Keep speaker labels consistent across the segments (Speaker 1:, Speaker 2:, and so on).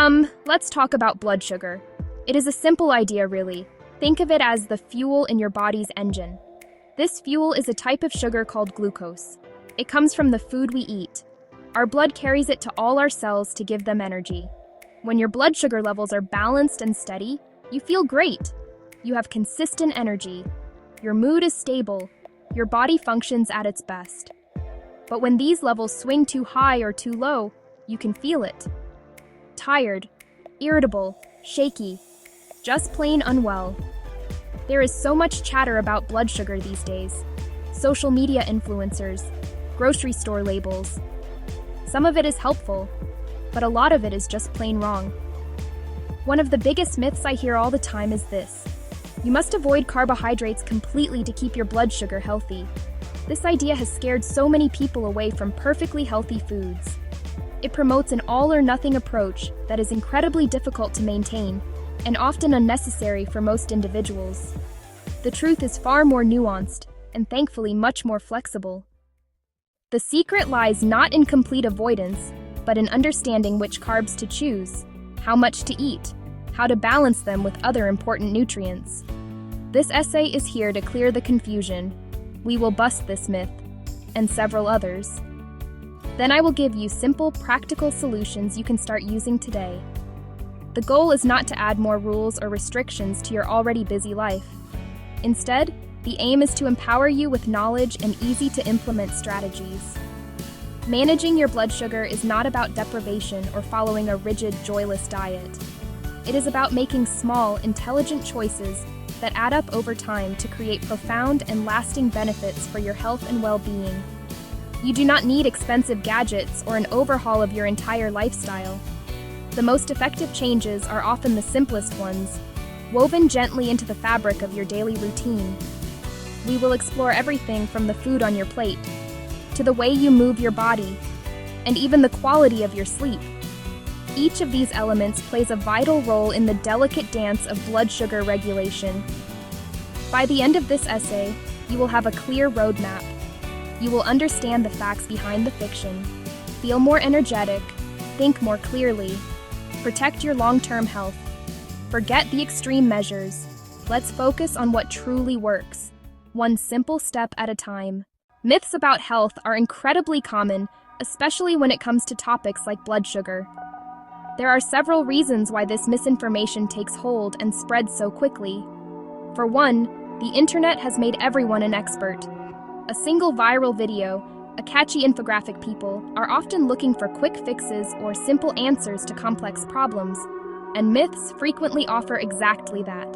Speaker 1: Let's talk about blood sugar. It is a simple idea, really. Think of it as the fuel in your body's engine. This fuel is a type of sugar called glucose. It comes from the food we eat. Our blood carries it to all our cells to give them energy. When your blood sugar levels are balanced and steady, you feel great. You have consistent energy. Your mood is stable. Your body functions at its best. But when these levels swing too high or too low, you can feel it. Tired, irritable, shaky, just plain unwell. There is so much chatter about blood sugar these days. Social media influencers, grocery store labels. Some of it is helpful, but a lot of it is just plain wrong. One of the biggest myths I hear all the time is this: you must avoid carbohydrates completely to keep your blood sugar healthy. This idea has scared so many people away from perfectly healthy foods. It promotes an all-or-nothing approach that is incredibly difficult to maintain and often unnecessary for most individuals. The truth is far more nuanced and thankfully much more flexible. The secret lies not in complete avoidance, but in understanding which carbs to choose, how much to eat, how to balance them with other important nutrients. This essay is here to clear the confusion. We will bust this myth, and several others. Then I will give you simple, practical solutions you can start using today. The goal is not to add more rules or restrictions to your already busy life. Instead, the aim is to empower you with knowledge and easy-to-implement strategies. Managing your blood sugar is not about deprivation or following a rigid, joyless diet. It is about making small, intelligent choices that add up over time to create profound and lasting benefits for your health and well-being. You do not need expensive gadgets or an overhaul of your entire lifestyle. The most effective changes are often the simplest ones, woven gently into the fabric of your daily routine. We will explore everything from the food on your plate, to the way you move your body, and even the quality of your sleep. Each of these elements plays a vital role in the delicate dance of blood sugar regulation. By the end of this essay, you will have a clear roadmap. You will understand the facts behind the fiction, feel more energetic, think more clearly, protect your long-term health. Forget the extreme measures. Let's focus on what truly works, one simple step at a time. Myths about health are incredibly common, especially when it comes to topics like blood sugar. There are several reasons why this misinformation takes hold and spreads so quickly. For one, the internet has made everyone an expert. A single viral video, a catchy infographic. People are often looking for quick fixes or simple answers to complex problems, and myths frequently offer exactly that.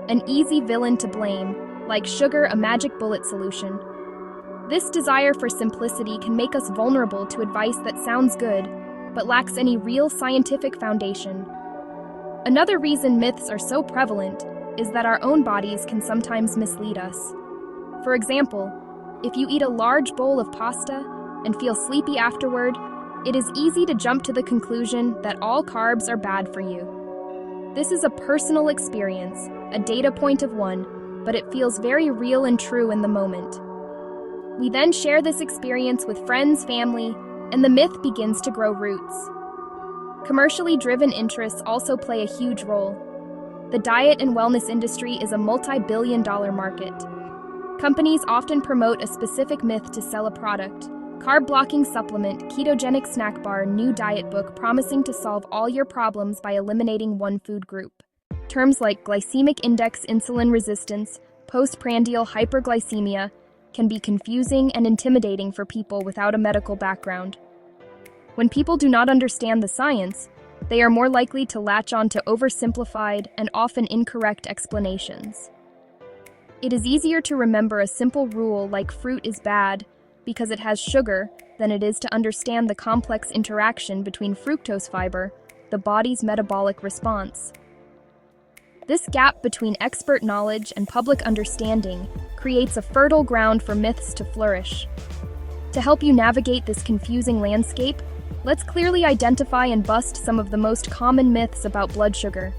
Speaker 1: An easy villain to blame, like sugar, a magic bullet solution. This desire for simplicity can make us vulnerable to advice that sounds good, but lacks any real scientific foundation. Another reason myths are so prevalent is that our own bodies can sometimes mislead us. For example, if you eat a large bowl of pasta and feel sleepy afterward, it is easy to jump to the conclusion that all carbs are bad for you. This is a personal experience, a data point of one, but it feels very real and true in the moment. We then share this experience with friends, family, and the myth begins to grow roots. Commercially driven interests also play a huge role. The diet and wellness industry is a multi-billion-dollar market. Companies often promote a specific myth to sell a product: carb-blocking supplement, ketogenic snack bar, new diet book promising to solve all your problems by eliminating one food group. Terms like glycemic index, insulin resistance, postprandial hyperglycemia can be confusing and intimidating for people without a medical background. When people do not understand the science, they are more likely to latch on to oversimplified and often incorrect explanations. It is easier to remember a simple rule like fruit is bad because it has sugar than it is to understand the complex interaction between fructose fiber, the body's metabolic response. This gap between expert knowledge and public understanding creates a fertile ground for myths to flourish. To help you navigate this confusing landscape, let's clearly identify and bust some of the most common myths about blood sugar.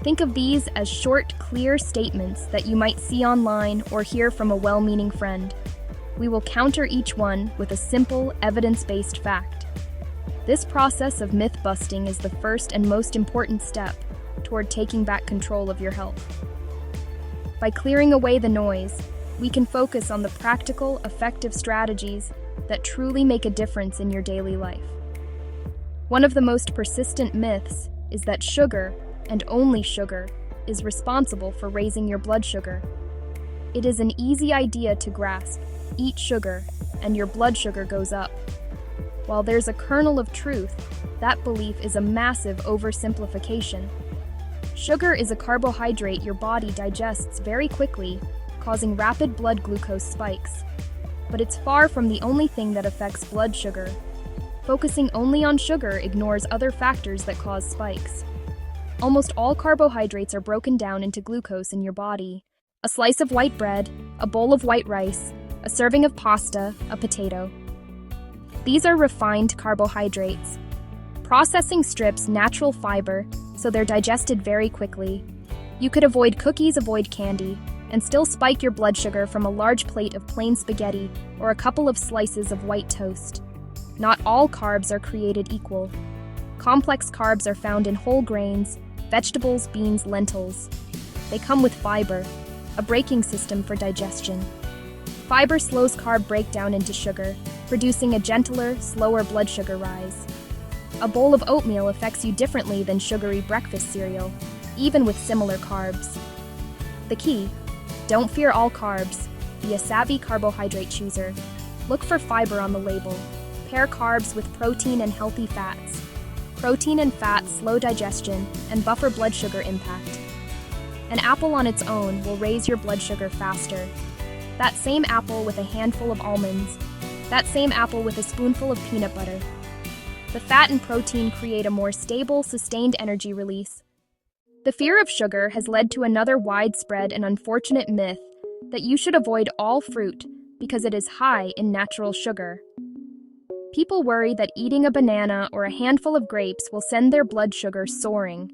Speaker 1: Think of these as short, clear statements that you might see online or hear from a well-meaning friend. We will counter each one with a simple, evidence-based fact. This process of myth busting is the first and most important step toward taking back control of your health. By clearing away the noise, we can focus on the practical, effective strategies that truly make a difference in your daily life. One of the most persistent myths is that sugar, and only sugar, is responsible for raising your blood sugar. It is an easy idea to grasp. Eat sugar, and your blood sugar goes up. While there's a kernel of truth, that belief is a massive oversimplification. Sugar is a carbohydrate your body digests very quickly, causing rapid blood glucose spikes. But it's far from the only thing that affects blood sugar. Focusing only on sugar ignores other factors that cause spikes. Almost all carbohydrates are broken down into glucose in your body. A slice of white bread, a bowl of white rice, a serving of pasta, a potato. These are refined carbohydrates. Processing strips natural fiber, so they're digested very quickly. You could avoid cookies, avoid candy, and still spike your blood sugar from a large plate of plain spaghetti or a couple of slices of white toast. Not all carbs are created equal. Complex carbs are found in whole grains, vegetables, beans, lentils. They come with fiber, a braking system for digestion. Fiber slows carb breakdown into sugar, producing a gentler, slower blood sugar rise. A bowl of oatmeal affects you differently than sugary breakfast cereal, even with similar carbs. The key: don't fear all carbs. Be a savvy carbohydrate chooser. Look for fiber on the label. Pair carbs with protein and healthy fats. Protein and fats slow digestion and buffer blood sugar impact. An apple on its own will raise your blood sugar faster. That same apple with a handful of almonds. That same apple with a spoonful of peanut butter. The fat and protein create a more stable, sustained energy release. The fear of sugar has led to another widespread and unfortunate myth that you should avoid all fruit because it is high in natural sugar. People worry that eating a banana or a handful of grapes will send their blood sugar soaring.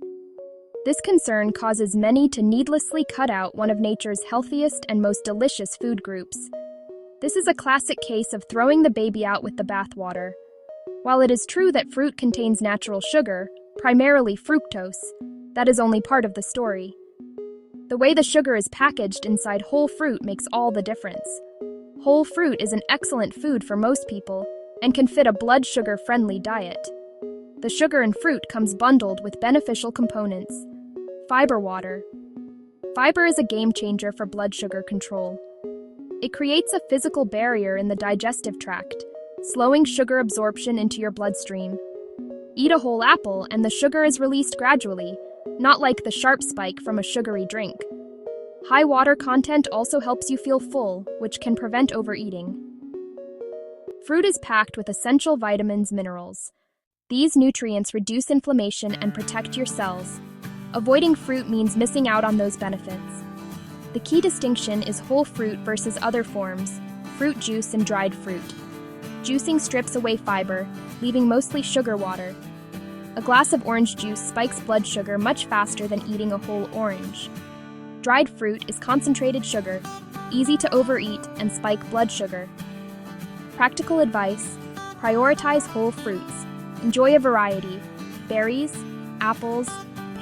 Speaker 1: This concern causes many to needlessly cut out one of nature's healthiest and most delicious food groups. This is a classic case of throwing the baby out with the bathwater. While it is true that fruit contains natural sugar, primarily fructose, that is only part of the story. The way the sugar is packaged inside whole fruit makes all the difference. Whole fruit is an excellent food for most people and can fit a blood sugar-friendly diet. The sugar in fruit comes bundled with beneficial components. Fiber water. Fiber is a game changer for blood sugar control. It creates a physical barrier in the digestive tract, slowing sugar absorption into your bloodstream. Eat a whole apple and the sugar is released gradually, not like the sharp spike from a sugary drink. High water content also helps you feel full, which can prevent overeating. Fruit is packed with essential vitamins, minerals. These nutrients reduce inflammation and protect your cells. Avoiding fruit means missing out on those benefits. The key distinction is whole fruit versus other forms, fruit juice and dried fruit. Juicing strips away fiber, leaving mostly sugar water. A glass of orange juice spikes blood sugar much faster than eating a whole orange. Dried fruit is concentrated sugar, easy to overeat and spike blood sugar. Practical advice: prioritize whole fruits. Enjoy a variety: berries, apples,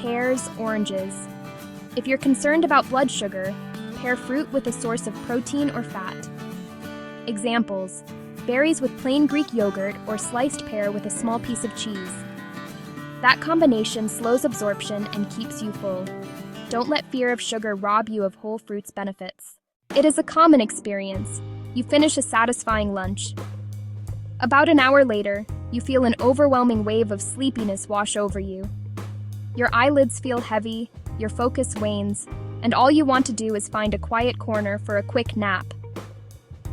Speaker 1: pears, oranges. If you're concerned about blood sugar, pair fruit with a source of protein or fat. Examples: berries with plain Greek yogurt or sliced pear with a small piece of cheese. That combination slows absorption and keeps you full. Don't let fear of sugar rob you of whole fruits' benefits. It is a common experience. You finish a satisfying lunch. About an hour later, you feel an overwhelming wave of sleepiness wash over you. Your eyelids feel heavy, your focus wanes, and all you want to do is find a quiet corner for a quick nap.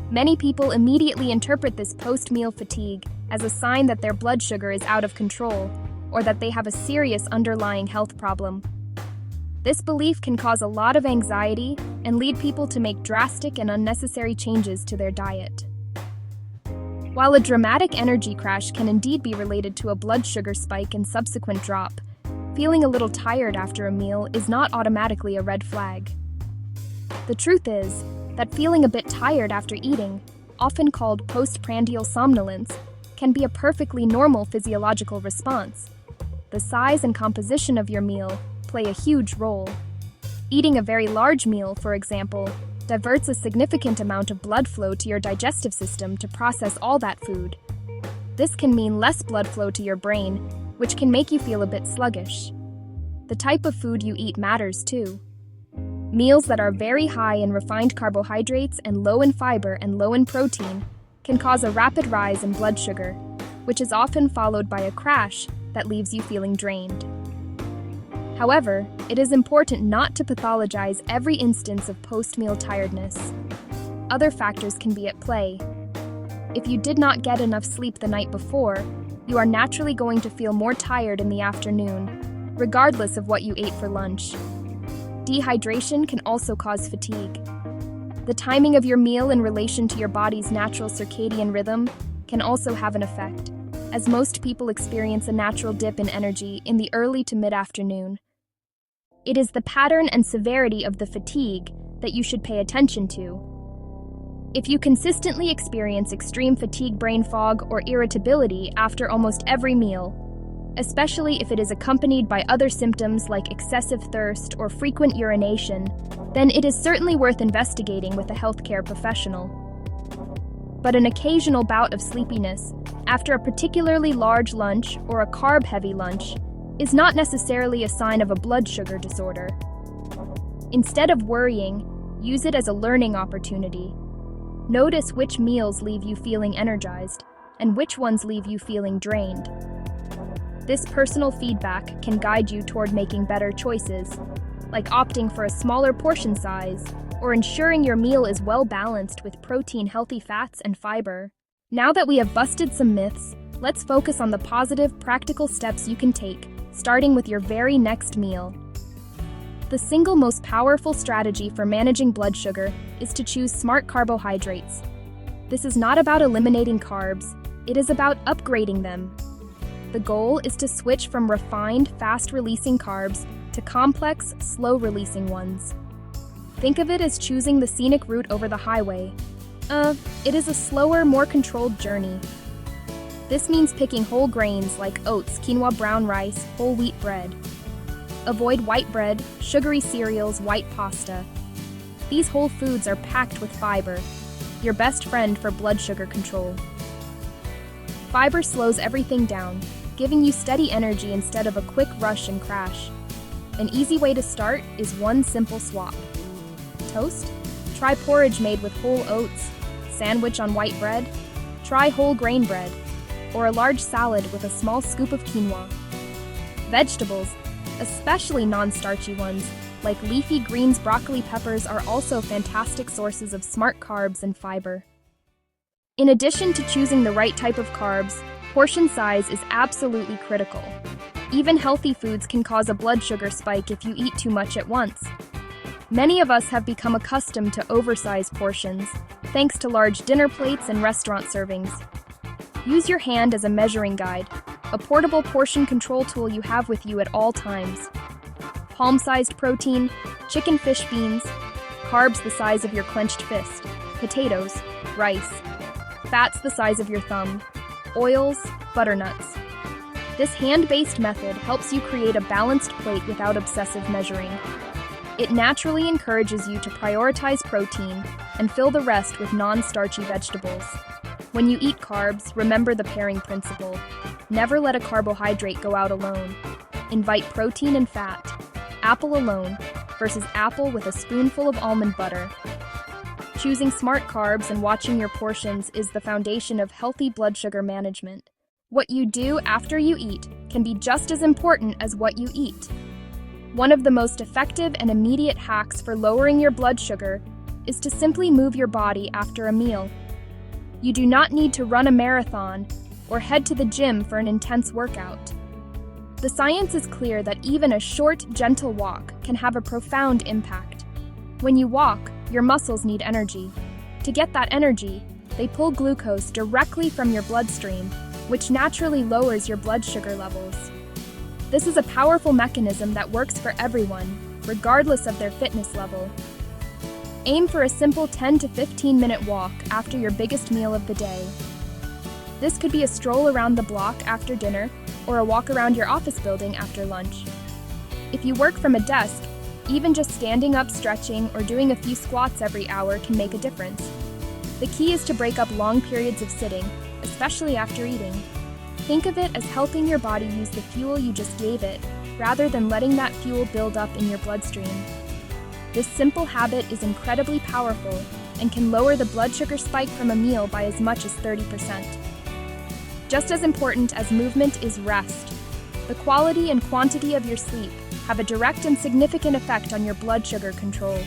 Speaker 1: Many people immediately interpret this post-meal fatigue as a sign that their blood sugar is out of control or that they have a serious underlying health problem. This belief can cause a lot of anxiety and lead people to make drastic and unnecessary changes to their diet. While a dramatic energy crash can indeed be related to a blood sugar spike and subsequent drop, feeling a little tired after a meal is not automatically a red flag. The truth is that feeling a bit tired after eating, often called postprandial somnolence, can be a perfectly normal physiological response. The size and composition of your meal play a huge role. Eating a very large meal, for example, diverts a significant amount of blood flow to your digestive system to process all that food. This can mean less blood flow to your brain, which can make you feel a bit sluggish. The type of food you eat matters too. Meals that are very high in refined carbohydrates and low in fiber and low in protein can cause a rapid rise in blood sugar, which is often followed by a crash that leaves you feeling drained. However, it is important not to pathologize every instance of post-meal tiredness. Other factors can be at play. If you did not get enough sleep the night before, you are naturally going to feel more tired in the afternoon, regardless of what you ate for lunch. Dehydration can also cause fatigue. The timing of your meal in relation to your body's natural circadian rhythm can also have an effect, as most people experience a natural dip in energy in the early to mid-afternoon. It is the pattern and severity of the fatigue that you should pay attention to. If you consistently experience extreme fatigue, brain fog, or irritability after almost every meal, especially if it is accompanied by other symptoms like excessive thirst or frequent urination, then it is certainly worth investigating with a healthcare professional. But an occasional bout of sleepiness after a particularly large lunch or a carb-heavy lunch is not necessarily a sign of a blood sugar disorder. Instead of worrying, use it as a learning opportunity. Notice which meals leave you feeling energized and which ones leave you feeling drained. This personal feedback can guide you toward making better choices, like opting for a smaller portion size or ensuring your meal is well balanced with protein, healthy fats, and fiber. Now that we have busted some myths, let's focus on the positive, practical steps you can take, starting with your very next meal. The single most powerful strategy for managing blood sugar is to choose smart carbohydrates. This is not about eliminating carbs, it is about upgrading them. The goal is to switch from refined, fast-releasing carbs to complex, slow-releasing ones. Think of it as choosing the scenic route over the highway. It is a slower, more controlled journey. This means picking whole grains like oats, quinoa, brown rice, whole wheat bread. Avoid white bread, sugary cereals, white pasta. These whole foods are packed with fiber, your best friend for blood sugar control. Fiber slows everything down, giving you steady energy instead of a quick rush and crash. An easy way to start is one simple swap. Toast? Try porridge made with whole oats. Sandwich on white bread? Try whole grain bread. Or a large salad with a small scoop of quinoa. Vegetables, especially non-starchy ones, like leafy greens, broccoli, peppers, are also fantastic sources of smart carbs and fiber. In addition to choosing the right type of carbs, portion size is absolutely critical. Even healthy foods can cause a blood sugar spike if you eat too much at once. Many of us have become accustomed to oversized portions, thanks to large dinner plates and restaurant servings. Use your hand as a measuring guide, a portable portion control tool you have with you at all times. Palm-sized protein, chicken, fish, beans, carbs the size of your clenched fist, potatoes, rice, fats the size of your thumb, oils, butternuts. This hand-based method helps you create a balanced plate without obsessive measuring. It naturally encourages you to prioritize protein and fill the rest with non-starchy vegetables. When you eat carbs, remember the pairing principle. Never let a carbohydrate go out alone. Invite protein and fat, apple alone versus apple with a spoonful of almond butter. Choosing smart carbs and watching your portions is the foundation of healthy blood sugar management. What you do after you eat can be just as important as what you eat. One of the most effective and immediate hacks for lowering your blood sugar is to simply move your body after a meal. You do not need to run a marathon or head to the gym for an intense workout. The science is clear that even a short, gentle walk can have a profound impact. When you walk, your muscles need energy. To get that energy, they pull glucose directly from your bloodstream, which naturally lowers your blood sugar levels. This is a powerful mechanism that works for everyone, regardless of their fitness level. Aim for a simple 10 to 15 minute walk after your biggest meal of the day. This could be a stroll around the block after dinner or a walk around your office building after lunch. If you work from a desk, even just standing up, stretching, or doing a few squats every hour can make a difference. The key is to break up long periods of sitting, especially after eating. Think of it as helping your body use the fuel you just gave it, rather than letting that fuel build up in your bloodstream. This simple habit is incredibly powerful and can lower the blood sugar spike from a meal by as much as 30%. Just as important as movement is rest. The quality and quantity of your sleep have a direct and significant effect on your blood sugar control.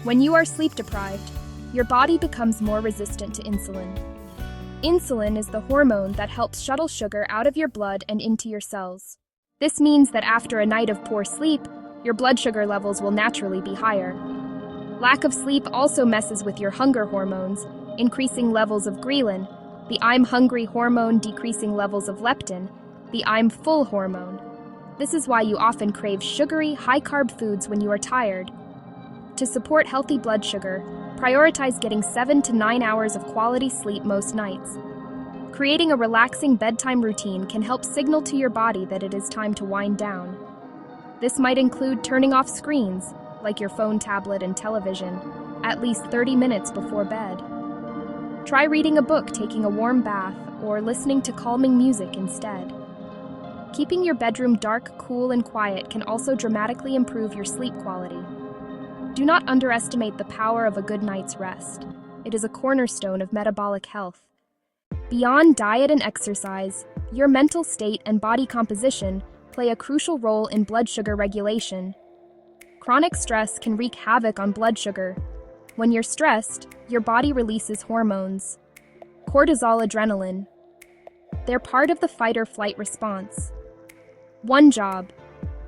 Speaker 1: When you are sleep deprived, your body becomes more resistant to insulin. Insulin is the hormone that helps shuttle sugar out of your blood and into your cells. This means that after a night of poor sleep, your blood sugar levels will naturally be higher. Lack of sleep also messes with your hunger hormones, increasing levels of ghrelin, the I'm hungry hormone decreasing levels of leptin, the I'm full hormone. This is why you often crave sugary, high-carb foods when you are tired. To support healthy blood sugar, prioritize getting 7 to 9 hours of quality sleep most nights. Creating a relaxing bedtime routine can help signal to your body that it is time to wind down. This might include turning off screens, like your phone, tablet, and television, at least 30 minutes before bed. Try reading a book, taking a warm bath, or listening to calming music instead. Keeping your bedroom dark, cool, and quiet can also dramatically improve your sleep quality. Do not underestimate the power of a good night's rest. It is a cornerstone of metabolic health. Beyond diet and exercise, your mental state and body composition play a crucial role in blood sugar regulation. Chronic stress can wreak havoc on blood sugar. When you're stressed, your body releases hormones. Cortisol, adrenaline. They're part of the fight-or-flight response. One job: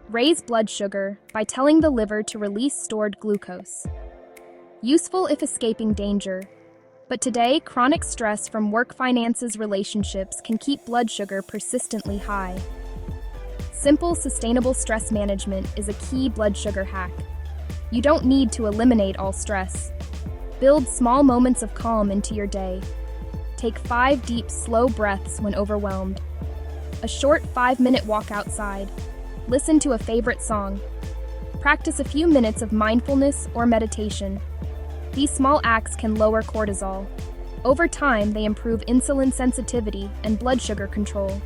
Speaker 1: raise blood sugar by telling the liver to release stored glucose. Useful if escaping danger. But today, chronic stress from work, finances, relationships can keep blood sugar persistently high. Simple, sustainable stress management is a key blood sugar hack. You don't need to eliminate all stress. Build small moments of calm into your day. Take 5 deep, slow breaths when overwhelmed. A short 5-minute walk outside. Listen to a favorite song. Practice a few minutes of mindfulness or meditation. These small acts can lower cortisol. Over time, they improve insulin sensitivity and blood sugar control.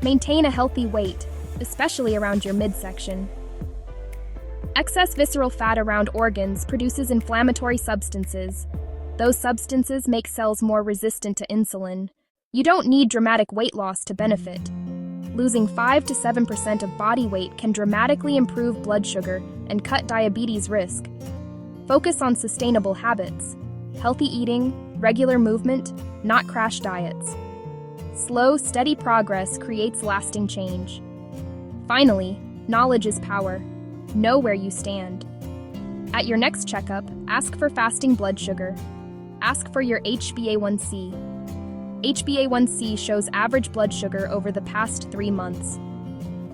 Speaker 1: Maintain a healthy weight, especially around your midsection. Excess visceral fat around organs produces inflammatory substances. Those substances make cells more resistant to insulin. You don't need dramatic weight loss to benefit. Losing 5 to 7% of body weight can dramatically improve blood sugar and cut diabetes risk. Focus on sustainable habits: healthy eating, regular movement, not crash diets. Slow, steady progress creates lasting change. Finally, knowledge is power. Know where you stand. At your next checkup, ask for fasting blood sugar. Ask for your HbA1c. HbA1c shows average blood sugar over the past 3 months.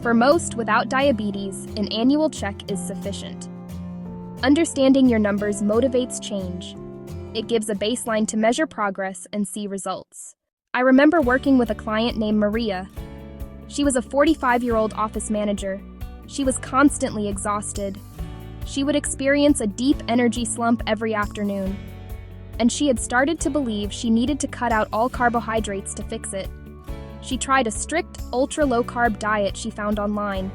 Speaker 1: For most without diabetes, an annual check is sufficient. Understanding your numbers motivates change. It gives a baseline to measure progress and see results. I remember working with a client named Maria. She was a 45-year-old office manager. She was constantly exhausted. She would experience a deep energy slump every afternoon. And she had started to believe she needed to cut out all carbohydrates to fix it. She tried a strict, ultra-low-carb diet she found online.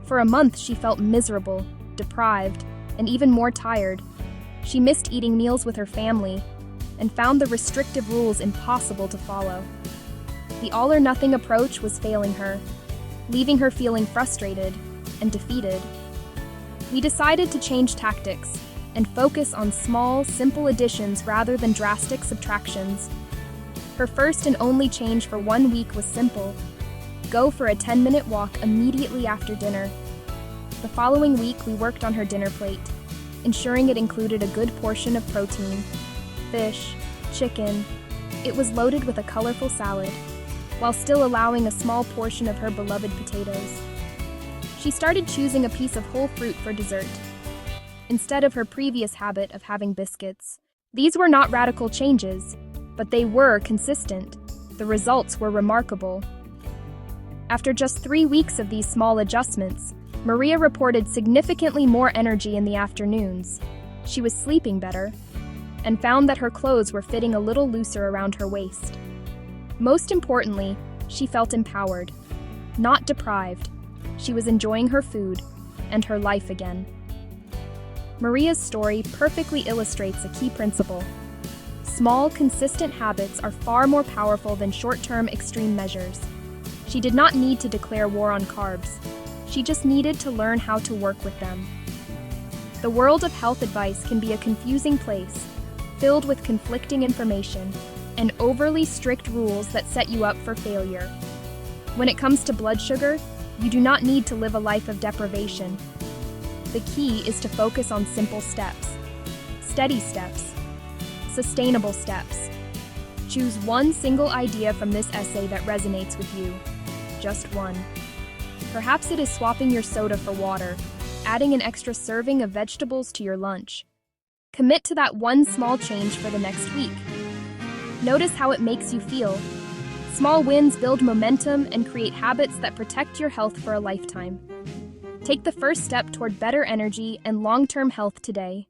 Speaker 1: For a month, she felt miserable, deprived, and even more tired. She missed eating meals with her family and found the restrictive rules impossible to follow. The all-or-nothing approach was failing her, leaving her feeling frustrated and defeated. We decided to change tactics and focus on small, simple additions rather than drastic subtractions. Her first and only change for 1 week was simple: go for a 10-minute walk immediately after dinner. The following week, we worked on her dinner plate, ensuring it included a good portion of protein: fish, chicken. It was loaded with a colorful salad, while still allowing a small portion of her beloved potatoes. She started choosing a piece of whole fruit for dessert, instead of her previous habit of having biscuits. These were not radical changes, but they were consistent. The results were remarkable. After just 3 weeks of these small adjustments, Maria reported significantly more energy in the afternoons. She was sleeping better and found that her clothes were fitting a little looser around her waist. Most importantly, she felt empowered, not deprived. She was enjoying her food and her life again. Maria's story perfectly illustrates a key principle. Small, consistent habits are far more powerful than short-term extreme measures. She did not need to declare war on carbs. She just needed to learn how to work with them. The world of health advice can be a confusing place, filled with conflicting information and overly strict rules that set you up for failure. When it comes to blood sugar, you do not need to live a life of deprivation. The key is to focus on simple steps, steady steps, sustainable steps. Choose one single idea from this essay that resonates with you. Just one. Perhaps it is swapping your soda for water, adding an extra serving of vegetables to your lunch. Commit to that one small change for the next week. Notice how it makes you feel. Small wins build momentum and create habits that protect your health for a lifetime. Take the first step toward better energy and long-term health today.